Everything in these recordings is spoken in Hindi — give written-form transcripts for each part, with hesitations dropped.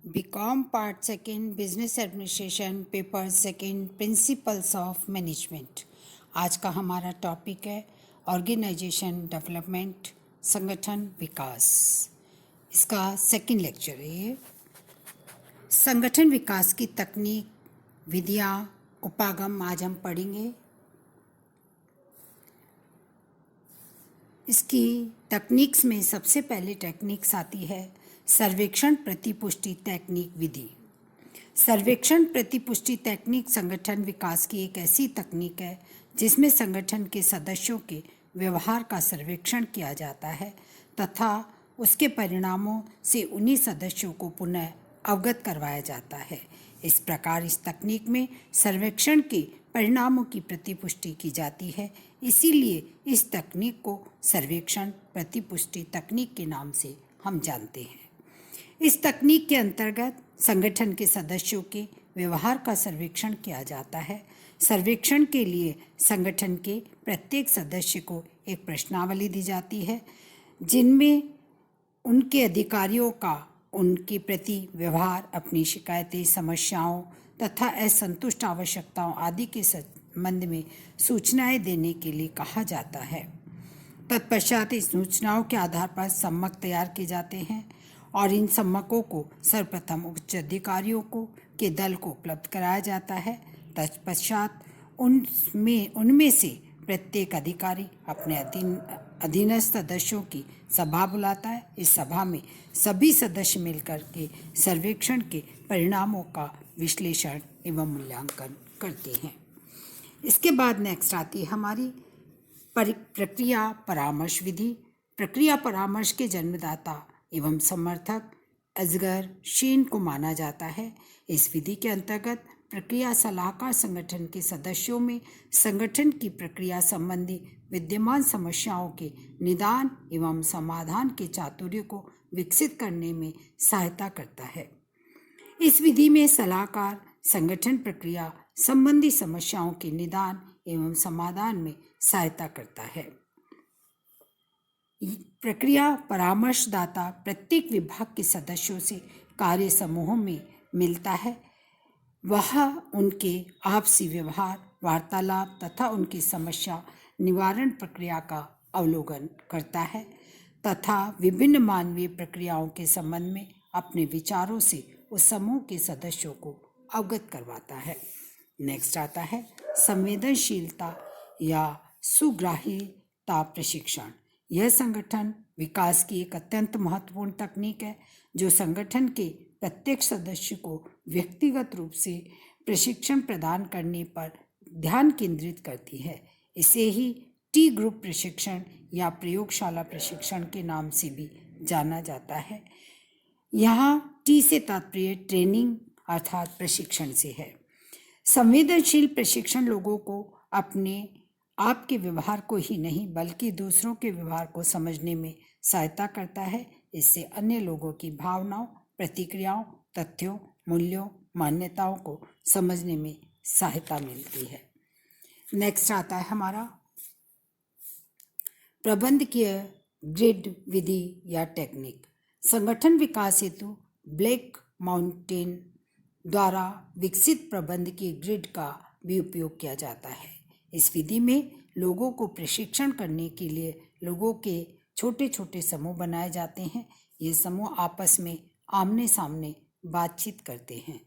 BCom part second business administration paper second principles of management. आज का हमारा टॉपिक है ऑर्गेनाइजेशन डेवलपमेंट, संगठन विकास। इसका सेकेंड लेक्चर है ये। संगठन विकास की तकनीक, विधियाँ, उपागम आज हम पढ़ेंगे। इसकी टेक्निक्स में सबसे पहले टेक्निक्स आती है सर्वेक्षण प्रतिपुष्टि तकनीक विधि। सर्वेक्षण प्रतिपुष्टि तकनीक संगठन विकास की एक ऐसी तकनीक है जिसमें संगठन के सदस्यों के व्यवहार का सर्वेक्षण किया जाता है तथा उसके परिणामों से उन्हीं सदस्यों को पुनः अवगत करवाया जाता है। इस प्रकार इस तकनीक में सर्वेक्षण के परिणामों की प्रतिपुष्टि की जाती है, इसीलिए इस तकनीक को सर्वेक्षण प्रतिपुष्टि तकनीक के नाम से हम जानते हैं। इस तकनीक के अंतर्गत संगठन के सदस्यों के व्यवहार का सर्वेक्षण किया जाता है। सर्वेक्षण के लिए संगठन के प्रत्येक सदस्य को एक प्रश्नावली दी जाती है जिनमें उनके अधिकारियों का उनके प्रति व्यवहार, अपनी शिकायतें, समस्याओं तथा असंतुष्ट आवश्यकताओं आदि के संबंध में सूचनाएं देने के लिए कहा जाता है। तत्पश्चात इस सूचनाओं के आधार पर सम्मक तैयार किए जाते हैं और इन सम्मकों को सर्वप्रथम उच्च अधिकारियों को के दल को उपलब्ध कराया जाता है। तत्पश्चात उनमें से प्रत्येक अधिकारी अपने अधीनस्थ सदस्यों की सभा बुलाता है। इस सभा में सभी सदस्य मिलकर के सर्वेक्षण के परिणामों का विश्लेषण एवं मूल्यांकन करते हैं। इसके बाद नेक्स्ट आती है हमारी प्रक्रिया परामर्श विधि। प्रक्रिया परामर्श के जन्मदाता एवं समर्थक अजगर शेन को माना जाता है। इस विधि के अंतर्गत प्रक्रिया सलाहकार संगठन के सदस्यों में संगठन की प्रक्रिया संबंधी विद्यमान समस्याओं के निदान एवं समाधान के चातुर्य को विकसित करने में सहायता करता है। इस विधि में सलाहकार संगठन प्रक्रिया संबंधी समस्याओं के निदान एवं समाधान में सहायता करता है। प्रक्रिया परामर्शदाता प्रत्येक विभाग के सदस्यों से कार्य समूहों में मिलता है। वह उनके आपसी व्यवहार, वार्तालाप तथा उनकी समस्या निवारण प्रक्रिया का अवलोकन करता है तथा विभिन्न मानवीय प्रक्रियाओं के संबंध में अपने विचारों से उस समूह के सदस्यों को अवगत करवाता है। नेक्स्ट आता है संवेदनशीलता या सुग्राह्यता प्रशिक्षण। यह संगठन विकास की एक अत्यंत महत्वपूर्ण तकनीक है जो संगठन के प्रत्येक सदस्य को व्यक्तिगत रूप से प्रशिक्षण प्रदान करने पर ध्यान केंद्रित करती है। इसे ही टी ग्रुप प्रशिक्षण या प्रयोगशाला प्रशिक्षण के नाम से भी जाना जाता है। यहाँ टी से तात्पर्य ट्रेनिंग अर्थात प्रशिक्षण से है। संवेदनशील प्रशिक्षण लोगों को अपने आपके व्यवहार को ही नहीं बल्कि दूसरों के व्यवहार को समझने में सहायता करता है। इससे अन्य लोगों की भावनाओं, प्रतिक्रियाओं, तथ्यों, मूल्यों, मान्यताओं को समझने में सहायता मिलती है। नेक्स्ट आता है हमारा प्रबंधकीय ग्रिड विधि या टेक्निक। संगठन विकास हेतु ब्लैक माउंटेन द्वारा विकसित प्रबंधकीय ग्रिड का भी उपयोग किया जाता है। इस विधि में लोगों को प्रशिक्षण करने के लिए लोगों के छोटे छोटे समूह बनाए जाते हैं। ये समूह आपस में आमने सामने बातचीत करते हैं।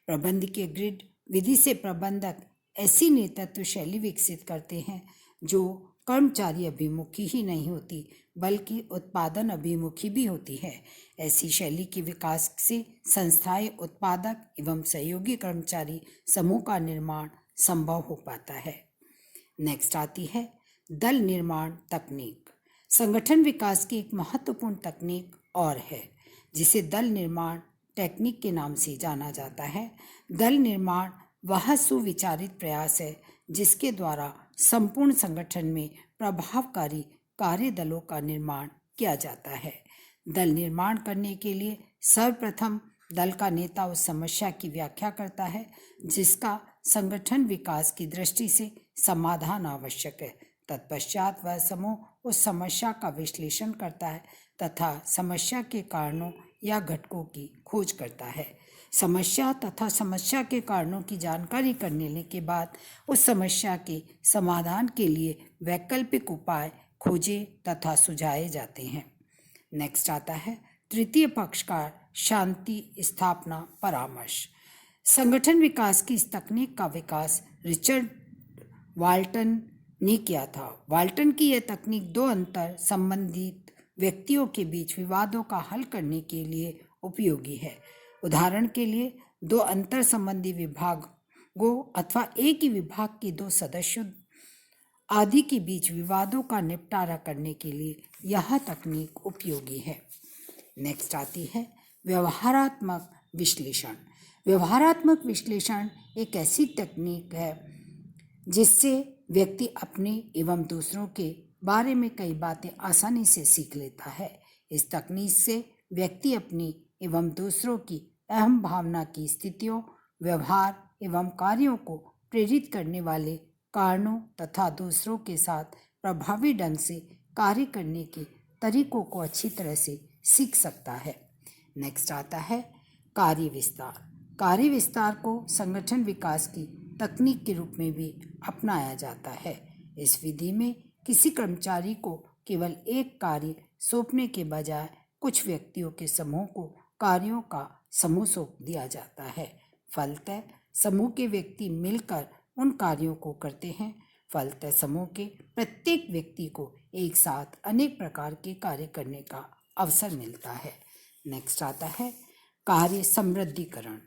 प्रबंधकीय ग्रिड विधि से प्रबंधक ऐसी नेतृत्व शैली विकसित करते हैं जो कर्मचारी अभिमुखी ही नहीं होती बल्कि उत्पादन अभिमुखी भी होती है। ऐसी शैली के विकास से संस्थाएं उत्पादक एवं सहयोगी कर्मचारी समूह का निर्माण संभव हो पाता है। नेक्स्ट आती है दल निर्माण तकनीक। संगठन विकास की एक महत्वपूर्ण तकनीक और है जिसे दल निर्माण टेक्निक के नाम से जाना जाता है। दल निर्माण वह सुविचारित प्रयास है जिसके द्वारा संपूर्ण संगठन में प्रभावकारी कार्य दलों का निर्माण किया जाता है। दल निर्माण करने के लिए सर्वप्रथम दल का नेता उस समस्या की व्याख्या करता है जिसका संगठन विकास की दृष्टि से समाधान आवश्यक है। तत्पश्चात वह समूह उस समस्या का विश्लेषण करता है तथा समस्या के कारणों या घटकों की खोज करता है। समस्या तथा समस्या के कारणों की जानकारी करने के बाद उस समस्या के समाधान के लिए वैकल्पिक उपाय खोजे तथा सुझाए जाते हैं। नेक्स्ट आता है तृतीय पक्ष का शांति स्थापना परामर्श। संगठन विकास की इस तकनीक का विकास रिचर्ड वाल्टन ने किया था। वाल्टन की यह तकनीक दो अंतर संबंधित व्यक्तियों के बीच विवादों का हल करने के लिए उपयोगी है। उदाहरण के लिए दो अंतर संबंधी विभागों अथवा एक ही विभाग के दो सदस्यों आदि के बीच विवादों का निपटारा करने के लिए यह तकनीक उपयोगी है। नेक्स्ट आती है व्यवहारात्मक विश्लेषण। व्यवहारात्मक विश्लेषण एक ऐसी तकनीक है जिससे व्यक्ति अपने एवं दूसरों के बारे में कई बातें आसानी से सीख लेता है। इस तकनीक से व्यक्ति अपनी एवं दूसरों की अहम भावना की स्थितियों, व्यवहार एवं कार्यों को प्रेरित करने वाले कारणों तथा दूसरों के साथ प्रभावी ढंग से कार्य करने के तरीकों को अच्छी तरह से सीख सकता है। नेक्स्ट आता है कार्य विस्तार। कार्य विस्तार को संगठन विकास की तकनीक के रूप में भी अपनाया जाता है। इस विधि में किसी कर्मचारी को केवल एक कार्य सौंपने के बजाय कुछ व्यक्तियों के समूह को कार्यों का समूह सौंप दिया जाता है। फलतः समूह के व्यक्ति मिलकर उन कार्यों को करते हैं। फलतः समूह के प्रत्येक व्यक्ति को एक साथ अनेक प्रकार के कार्य करने का अवसर मिलता है। नेक्स्ट आता है कार्य समृद्धिकरण।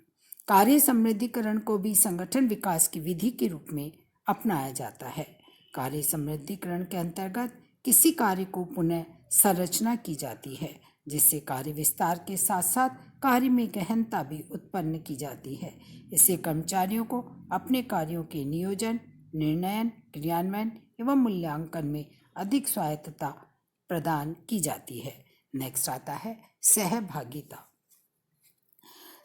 कार्य समृद्धिकरण को भी संगठन विकास की विधि के रूप में अपनाया जाता है। कार्य समृद्धिकरण के अंतर्गत किसी कार्य को पुनः संरचना की जाती है, जिससे कार्य विस्तार के साथ साथ कार्य में गहनता भी उत्पन्न की जाती है। इससे कर्मचारियों को अपने कार्यों के नियोजन, निर्णयन, क्रियान्वयन एवं मूल्यांकन में अधिक स्वायत्तता प्रदान की जाती है। नेक्स्ट आता है सहभागिता।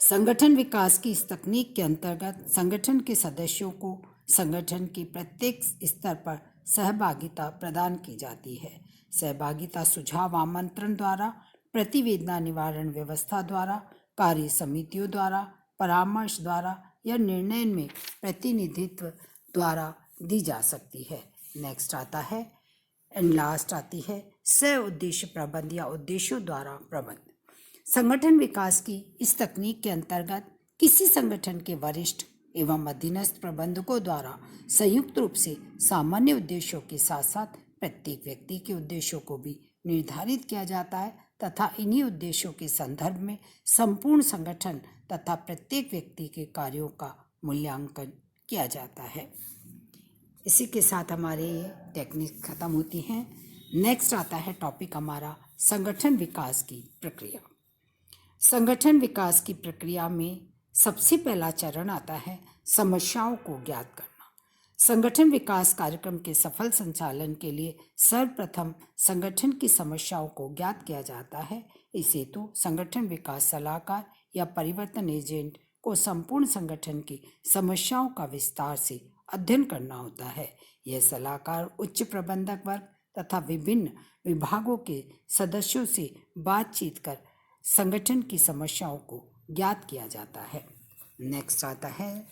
संगठन विकास की इस तकनीक के अंतर्गत संगठन के सदस्यों को संगठन के प्रत्येक स्तर पर सहभागिता प्रदान की जाती है। सहभागिता सुझाव आमंत्रण द्वारा, प्रतिवेदना निवारण व्यवस्था द्वारा, कार्य समितियों द्वारा, परामर्श द्वारा या निर्णय में प्रतिनिधित्व द्वारा दी जा सकती है। नेक्स्ट आता है एंड लास्ट आती है सह उद्देश्य प्रबंध या उद्देश्यों द्वारा प्रबंध। संगठन विकास की इस तकनीक के अंतर्गत किसी संगठन के वरिष्ठ एवं अधीनस्थ प्रबंधकों द्वारा संयुक्त रूप से सामान्य उद्देश्यों के साथ साथ प्रत्येक व्यक्ति के उद्देश्यों को भी निर्धारित किया जाता है तथा इन्हीं उद्देश्यों के संदर्भ में संपूर्ण संगठन तथा प्रत्येक व्यक्ति के कार्यों का मूल्यांकन किया जाता है। इसी के साथ हमारे ये टेक्निक खत्म होती हैं। नेक्स्ट आता है टॉपिक हमारा संगठन विकास की प्रक्रिया। संगठन विकास की प्रक्रिया में सबसे पहला चरण आता है समस्याओं को ज्ञात करना। संगठन विकास कार्यक्रम के सफल संचालन के लिए सर्वप्रथम संगठन की समस्याओं को ज्ञात किया जाता है। इस हेतु संगठन विकास सलाहकार या परिवर्तन एजेंट को संपूर्ण संगठन की समस्याओं का विस्तार से अध्ययन करना होता है। यह सलाहकार उच्च प्रबंधक वर्ग तथा विभिन्न विभागों के सदस्यों से बातचीत कर संगठन की समस्याओं को ज्ञात किया जाता है। नेक्स्ट आता है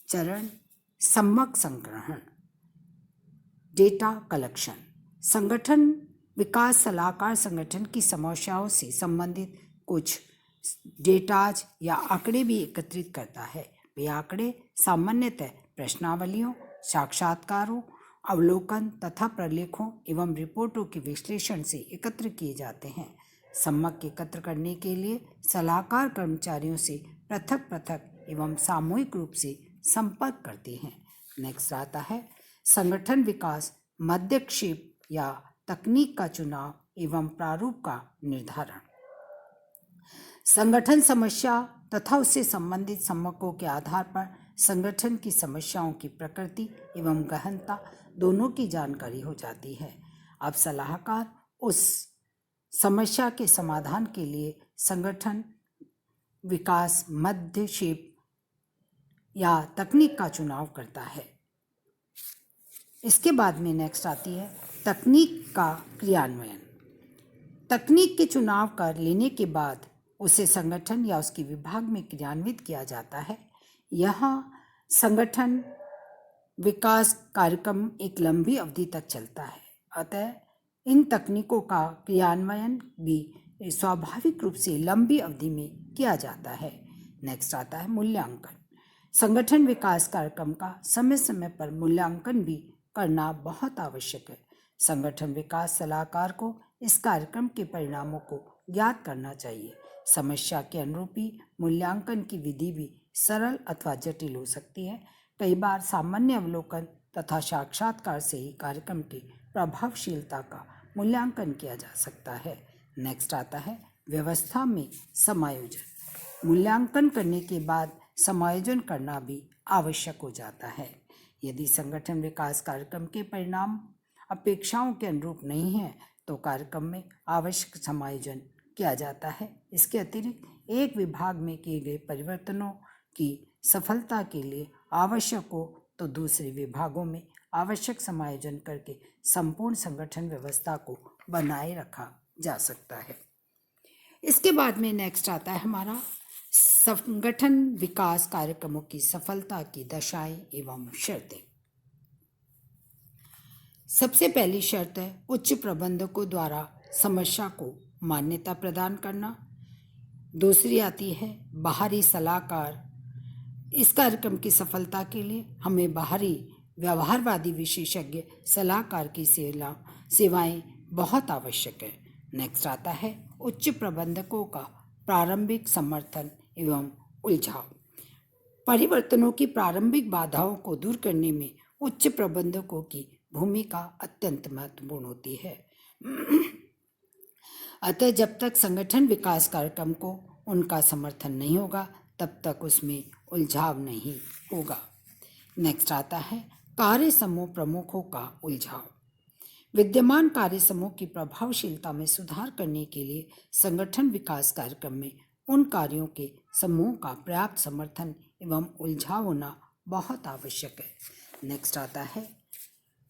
चरण सम्यक संग्रहण, डेटा कलेक्शन। संगठन विकास सलाहकार संगठन की समस्याओं से संबंधित कुछ डेटाज या आंकड़े भी एकत्रित करता है। वे आंकड़े सामान्यतः प्रश्नावलियों, साक्षात्कारों, अवलोकन तथा प्रलेखों एवं रिपोर्टों के विश्लेषण से एकत्र किए जाते हैं। सम्यक एकत्र करने के लिए सलाहकार कर्मचारियों से पृथक पृथक एवं सामूहिक रूप से संपर्क करते हैं। नेक्स्ट आता है संगठन विकास मध्यक्षेप या तकनीक का चुनाव एवं प्रारूप का निर्धारण। संगठन समस्या तथा उससे संबंधित सम्यकों के आधार पर संगठन की समस्याओं की प्रकृति एवं गहनता दोनों की जानकारी हो जाती है। अब सलाहकार उस समस्या के समाधान के लिए संगठन विकास मध्यक्षेप या तकनीक का चुनाव करता है। इसके बाद में नेक्स्ट आती है तकनीक का क्रियान्वयन। तकनीक के चुनाव कर लेने के बाद उसे संगठन या उसके विभाग में क्रियान्वित किया जाता है। यहाँ संगठन विकास कार्यक्रम एक लंबी अवधि तक चलता है, अतः इन तकनीकों का क्रियान्वयन भी स्वाभाविक रूप से लंबी अवधि में किया जाता है। नेक्स्ट आता है मूल्यांकन। संगठन विकास कार्यक्रम का समय समय पर मूल्यांकन भी करना बहुत आवश्यक है। संगठन विकास सलाहकार को इस कार्यक्रम के परिणामों को ज्ञात करना चाहिए। समस्या के अनुरूपी मूल्यांकन की विधि भी सरल अथवा जटिल हो सकती है। कई बार सामान्य अवलोकन तथा साक्षात्कार से ही कार्यक्रम की प्रभावशीलता का मूल्यांकन किया जा सकता है। नेक्स्ट आता है व्यवस्था में समायोजन। मूल्यांकन करने के बाद समायोजन करना भी आवश्यक हो जाता है। यदि संगठन विकास कार्यक्रम के परिणाम अपेक्षाओं के अनुरूप नहीं है तो कार्यक्रम में आवश्यक समायोजन किया जाता है। इसके अतिरिक्त एक विभाग में किए गए परिवर्तनों की सफलता के लिए आवश्यक हो तो दूसरे विभागों में आवश्यक समायोजन करके संपूर्ण संगठन व्यवस्था को बनाए रखा जा सकता है। इसके बाद में नेक्स्ट आता है हमारा संगठन विकास कार्यक्रमों की सफलता की दशाएं एवं शर्तें। सबसे पहली शर्त है उच्च प्रबंधकों द्वारा समस्या को मान्यता प्रदान करना। दूसरी आती है बाहरी सलाहकार। इस कार्यक्रम की सफलता के लिए हमें बाहरी व्यवहारवादी विशेषज्ञ सलाहकार की सेवाएं बहुत आवश्यक है। नेक्स्ट आता है उच्च प्रबंधकों का प्रारंभिक समर्थन एवं उलझाव। परिवर्तनों की प्रारंभिक बाधाओं को दूर करने में उच्च प्रबंधकों की भूमिका अत्यंत महत्वपूर्ण होती है। अतः जब तक संगठन विकास कार्यक्रम को उनका समर्थन नहीं होगा तब तक उसमें उलझाव नहीं होगा। नेक्स्ट आता है कार्य समूह प्रमुखों का उलझाव। विद्यमान कार्य समूह की प्रभावशीलता में सुधार करने के लिए संगठन विकास कार्यक्रम में उन कार्यों के समूह का पर्याप्त समर्थन एवं उलझाव होना बहुत आवश्यक है। नेक्स्ट आता है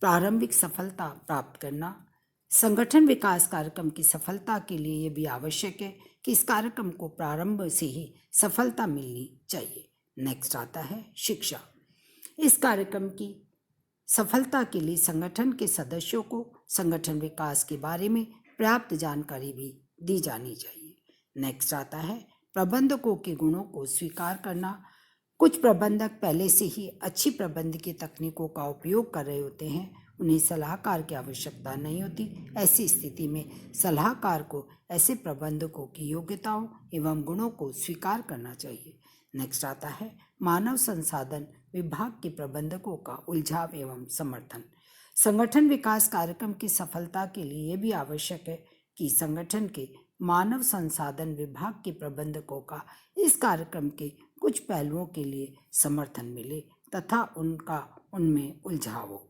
प्रारंभिक सफलता प्राप्त करना। संगठन विकास कार्यक्रम की सफलता के लिए यह भी आवश्यक है कि इस कार्यक्रम को प्रारंभ से ही सफलता मिलनी चाहिए। नेक्स्ट आता है शिक्षा। इस कार्यक्रम की सफलता के लिए संगठन के सदस्यों को संगठन विकास के बारे में पर्याप्त जानकारी भी दी जानी चाहिए। नेक्स्ट आता है प्रबंधकों के गुणों को स्वीकार करना। कुछ प्रबंधक पहले से ही अच्छी प्रबंधकीय तकनीकों का उपयोग कर रहे होते हैं, उन्हें सलाहकार की आवश्यकता नहीं होती। ऐसी स्थिति में सलाहकार को ऐसे प्रबंधकों की योग्यताओं एवं गुणों को स्वीकार करना चाहिए। नेक्स्ट आता है मानव संसाधन विभाग के प्रबंधकों का उलझाव एवं समर्थन। संगठन विकास कार्यक्रम की सफलता के लिए यह भी आवश्यक है कि संगठन के मानव संसाधन विभाग के प्रबंधकों का इस कार्यक्रम के कुछ पहलुओं के लिए समर्थन मिले तथा उनका उनमें उलझाव हो।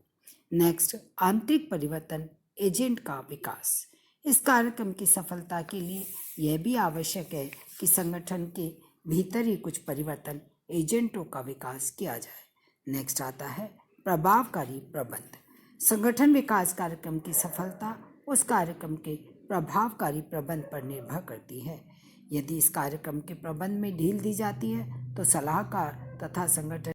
नेक्स्ट आंतरिक परिवर्तन एजेंट का विकास। इस कार्यक्रम की सफलता के लिए यह भी आवश्यक है कि संगठन के भीतर ही कुछ परिवर्तन एजेंटों का विकास किया जाए। नेक्स्ट आता है प्रभावकारी प्रबंध। संगठन विकास कार्यक्रम की सफलता उस कार्यक्रम के प्रभावकारी प्रबंध पर निर्भर करती है। यदि इस कार्यक्रम के प्रबंध में ढील दी जाती है तो सलाहकार तथा संगठन